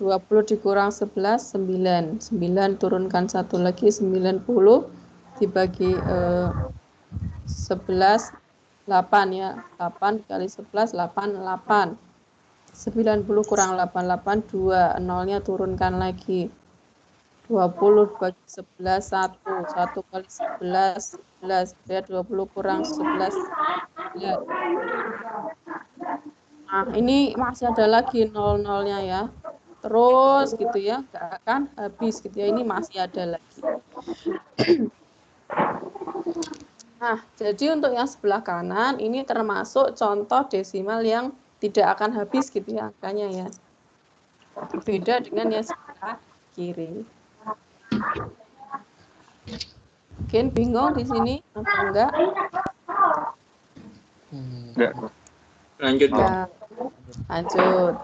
20 dikurang 11, 9. 9 turunkan 1 lagi, 90 dibagi 11, 8 ya. 8 kali 11, 8, 8. 90 kurang 8, 8, 2. Nolnya turunkan lagi. 20 dibagi 11, 1. 1 kali 11, 11. Ya, 20 kurang 11, 11. Nah, ini masih ada lagi nol-nolnya ya. Terus gitu ya, nggak akan habis gitu ya. Ini masih ada lagi. Nah, jadi untuk yang sebelah kanan ini termasuk contoh desimal yang tidak akan habis gitu ya angkanya ya. Beda dengan yang sebelah kiri. Mungkin bingung di sini apa enggak? Enggak. Lanjut. Ya, lanjut.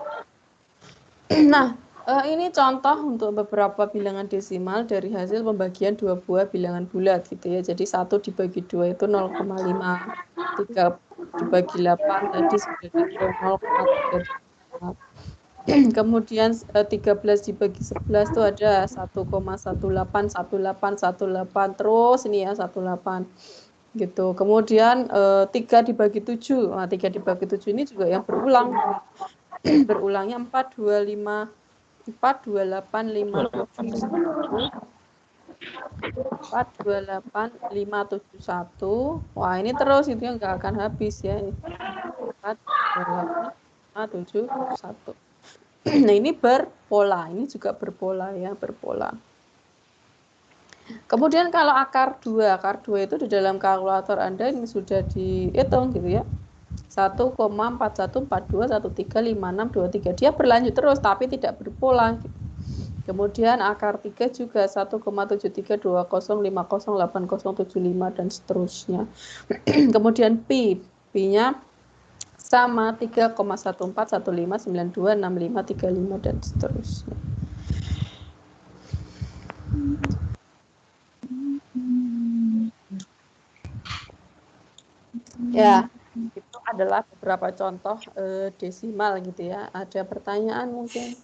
Nah, ini contoh untuk beberapa bilangan desimal dari hasil pembagian 2 buah bilangan bulat gitu ya. Jadi 1 dibagi 2 itu 0,5. 3 dibagi 8 tadi sudah dihitung 0,3. Kemudian 13 dibagi 11 itu ada 1,18, 18, terus ini ya 18 gitu. Kemudian 3 dibagi 7. Nah, 3 dibagi 7 ini juga yang berulang. Berulangnya 4, 25, 4, 28, 5, 7, 1. 4, 28, 5, 7, 1. Wah, ini terus itu yang nggak akan habis ya. 4, 28, 5, 7, 1. Nah, ini berpola. Ini juga berpola ya, berpola. Kemudian kalau akar 2 itu di dalam kalkulator Anda ini sudah dihitung gitu ya. 1,4142135623. Dia berlanjut terus tapi tidak berpola. Kemudian akar 3 juga 1,7320508075 dan seterusnya. Kemudian P-nya sama 3,1415926535 dan seterusnya. Ya, itu adalah beberapa contoh desimal gitu ya. Ada pertanyaan mungkin?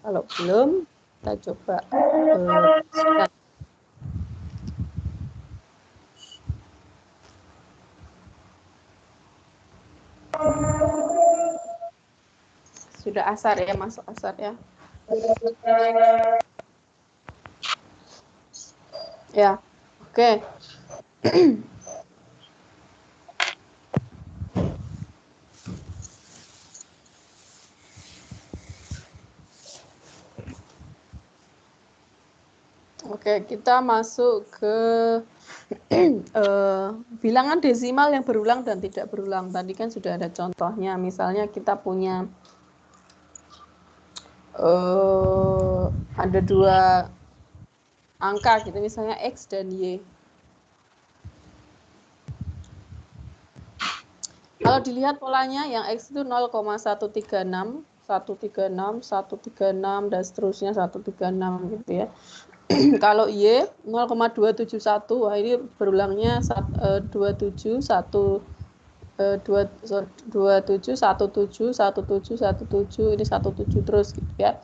Kalau belum, kita coba sudah asar ya, masuk asar ya. Ya, oke. Oke, kita masuk ke bilangan desimal yang berulang dan tidak berulang. Tadi kan sudah ada contohnya. Misalnya kita punya ada 2 angka gitu, misalnya X dan Y. Kalau dilihat polanya, yang X itu 0,136, 136, 136, dan seterusnya 136 gitu ya. Kalau Y 0,271, wah ini berulangnya 27, 17, 17, 17, ini 17 terus gitu ya.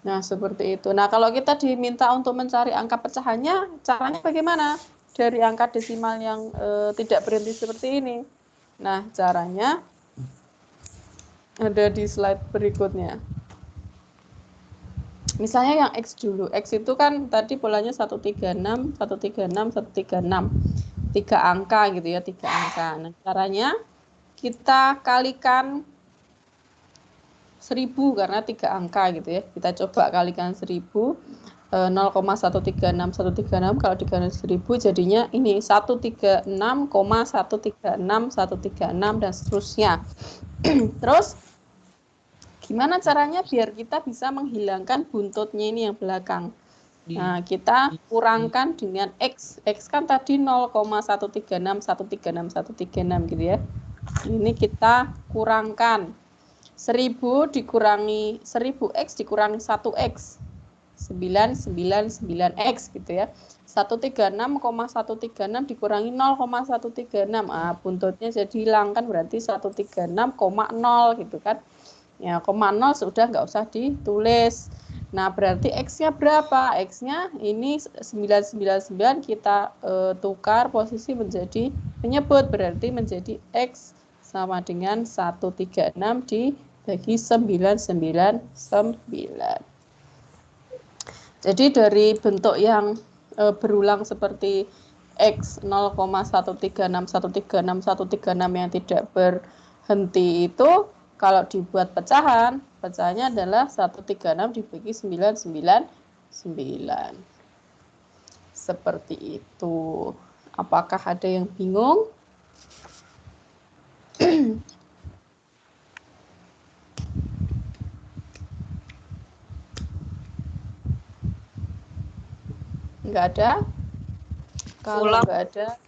Nah, seperti itu. Nah, kalau kita diminta untuk mencari angka pecahannya, caranya bagaimana? dari angka desimal yang tidak berhenti seperti ini. Nah, caranya ada di slide berikutnya. Misalnya yang X dulu. X itu kan tadi polanya 136, 136, 136. 3 angka gitu ya, 3 angka. Nah, caranya kita kalikan 1000 karena 3 angka gitu ya. Kita coba kalikan 1000. 0,136 kalau dikali 1000 jadinya ini 136,136 dan seterusnya. Terus gimana caranya biar kita bisa menghilangkan buntutnya ini yang belakang? Nah, kita kurangkan dengan X. X kan tadi 0,136 gitu ya. Ini kita kurangkan. 1000 dikurangi 1000X dikurangi 1X. 999X gitu ya. 136,136 dikurangi 0,136. Buntutnya jadi hilang kan berarti 136,0 gitu kan. Ya, 0 sudah nggak usah ditulis. Nah, berarti X-nya berapa? X-nya ini 999 kita tukar posisi menjadi penyebut. Berarti menjadi X sama dengan 136 dibagi 999. Jadi dari bentuk yang berulang seperti X 0,136 yang tidak berhenti itu, kalau dibuat pecahan, pecahannya adalah 136 dibagi 999. Seperti itu. Apakah ada yang bingung? Enggak ada? Kalau enggak ada,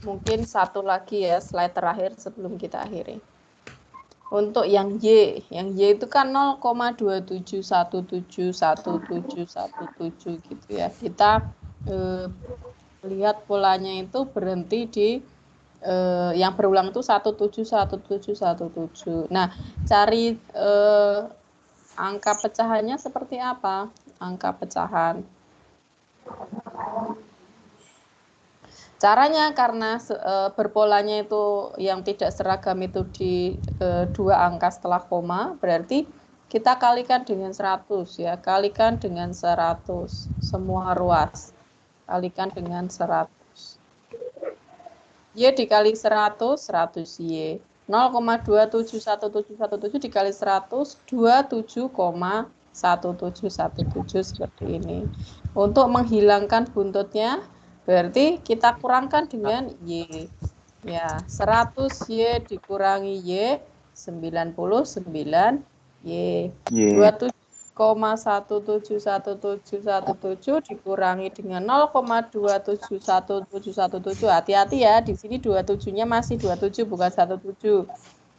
mungkin satu lagi ya, slide terakhir sebelum kita akhiri. Untuk yang Y itu kan 0,27171717 gitu ya. Kita lihat polanya itu berhenti di yang berulang itu 171717. Nah, cari angka pecahannya seperti apa? Angka pecahan. Caranya karena berpolanya itu yang tidak seragam itu di 2 angka setelah koma, berarti kita kalikan dengan 100 ya, kalikan dengan 100 semua ruas. Kalikan dengan 100. Y dikali 100, 100 Y. 0,271717 dikali 100, 27,1717 seperti ini. Untuk menghilangkan buntutnya, berarti kita kurangkan dengan Y. Ya, 100 Y dikurangi Y, 99 Y. 27,171717 dikurangi dengan 0,271717. Hati-hati ya, di sini 27-nya masih 27 bukan 17.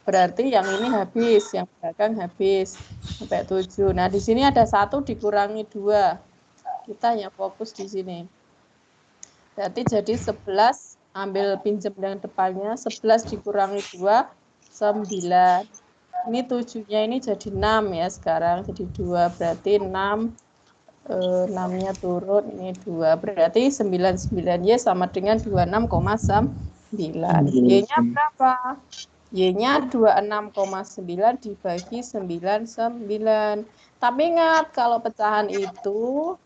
Berarti yang ini habis, yang belakang habis sampai 7. Nah, di sini ada 1 dikurangi 2. Kita ya fokus di sini. Berarti jadi 11, ambil pinjam yang depannya, 11 dikurangi 2, 9. Ini 7-nya ini jadi 6 ya sekarang, jadi 2, berarti 6, 6-nya turun, ini 2, berarti 99Y sama dengan 26,9. Y-nya berapa? Y-nya 26,9 dibagi 99. Tapi ingat, kalau pecahan itu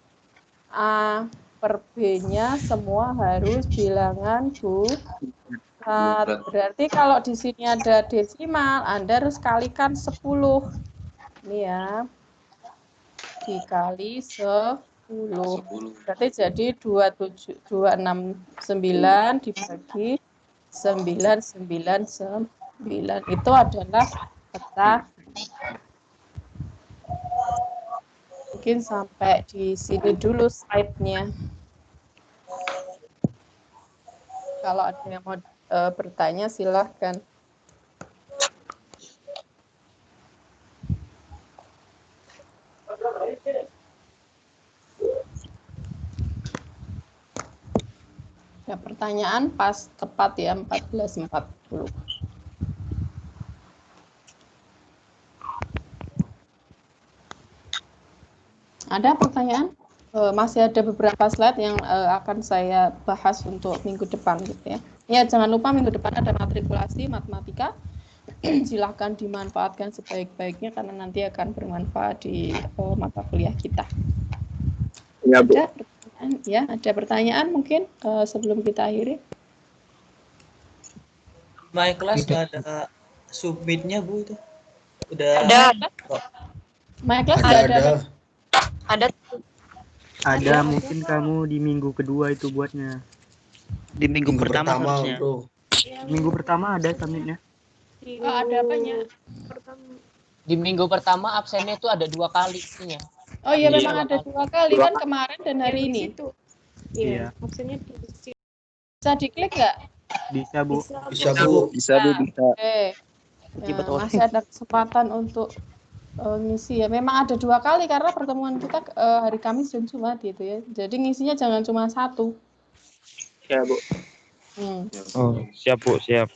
A per B-nya semua harus bilangan bulat. Berarti kalau di sini ada desimal, Anda harus kalikan 10. Ini ya. Dikali 10. Berarti jadi 269 dibagi 999. Itu adalah peta. Mungkin sampai di sini dulu slide-nya. Kalau ada yang mau bertanya, silahkan. Ya, pertanyaan pas tepat ya, 14.40. Ada pertanyaan? masih ada beberapa slide yang akan saya bahas untuk minggu depan gitu ya. Ya, jangan lupa minggu depan ada matrikulasi matematika. Silahkan dimanfaatkan sebaik-baiknya karena nanti akan bermanfaat di mata kuliah kita. Ya, Bu. Ada pertanyaan mungkin sebelum kita akhiri? My Class nggak ada submitnya, Bu, itu. Udah Ada. My Class nggak ada. Ada mungkin kamu di minggu kedua itu buatnya. Di minggu pertama harusnya. Bro. Minggu pertama ada submitnya. Ada apanya? Di minggu pertama absennya itu ada 2 kali ininya. Oh iya, memang ada 2 kali kan, kemarin dan hari ini. Iya. Absennya di situ. Bisa diklik nggak? Bisa, Bu. Bisa, Bu. Bisa. Oke. Masih ada kesempatan untuk ngisi ya. Memang ada 2 kali karena pertemuan kita hari Kamis dan Jumat gitu ya. Jadi ngisinya jangan cuma 1. Ya, Bu. Oh, siap, Bu, siap.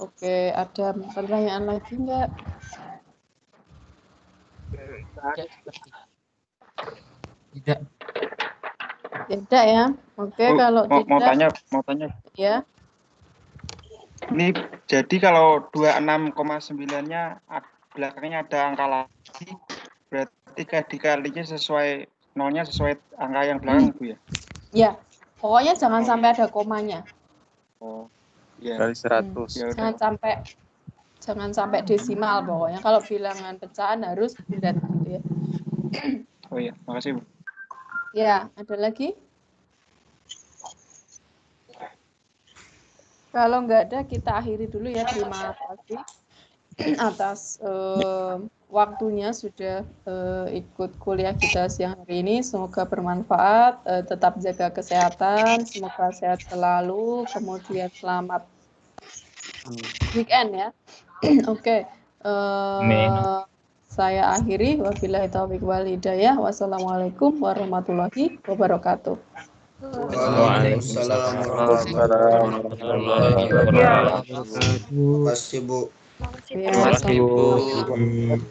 Oke, ada pertanyaan lagi nggak? Tidak. Tidak ya. Oke, kalau mau tidak. tanya. Ya. Ini jadi kalau 26,9-nya belakangnya ada angka lagi, berarti dikalinya sesuai nolnya sesuai angka yang belakang, Bu ya? Ya. Pokoknya jangan sampai ada komanya. Oh, ya. Kali 100. Ya udah. Jangan sampai desimal pokoknya. Kalau bilangan pecahan harus bulat gitu ya. Oh iya, makasih, Bu. Ya, ada lagi? Kalau nggak ada, kita akhiri dulu ya. Terima kasih atas waktunya sudah ikut kuliah kita siang hari ini. Semoga bermanfaat. Tetap jaga kesehatan. Semoga sehat selalu. Kemudian selamat weekend ya. Oke. Saya akhiri. Wabillahi taufiq wal hidayah. Wassalamualaikum warahmatullahi wabarakatuh. Waalaikumsalam warahmatullahi wabarakatuh. Terima kasih, Bu. Terima kasih, Bu.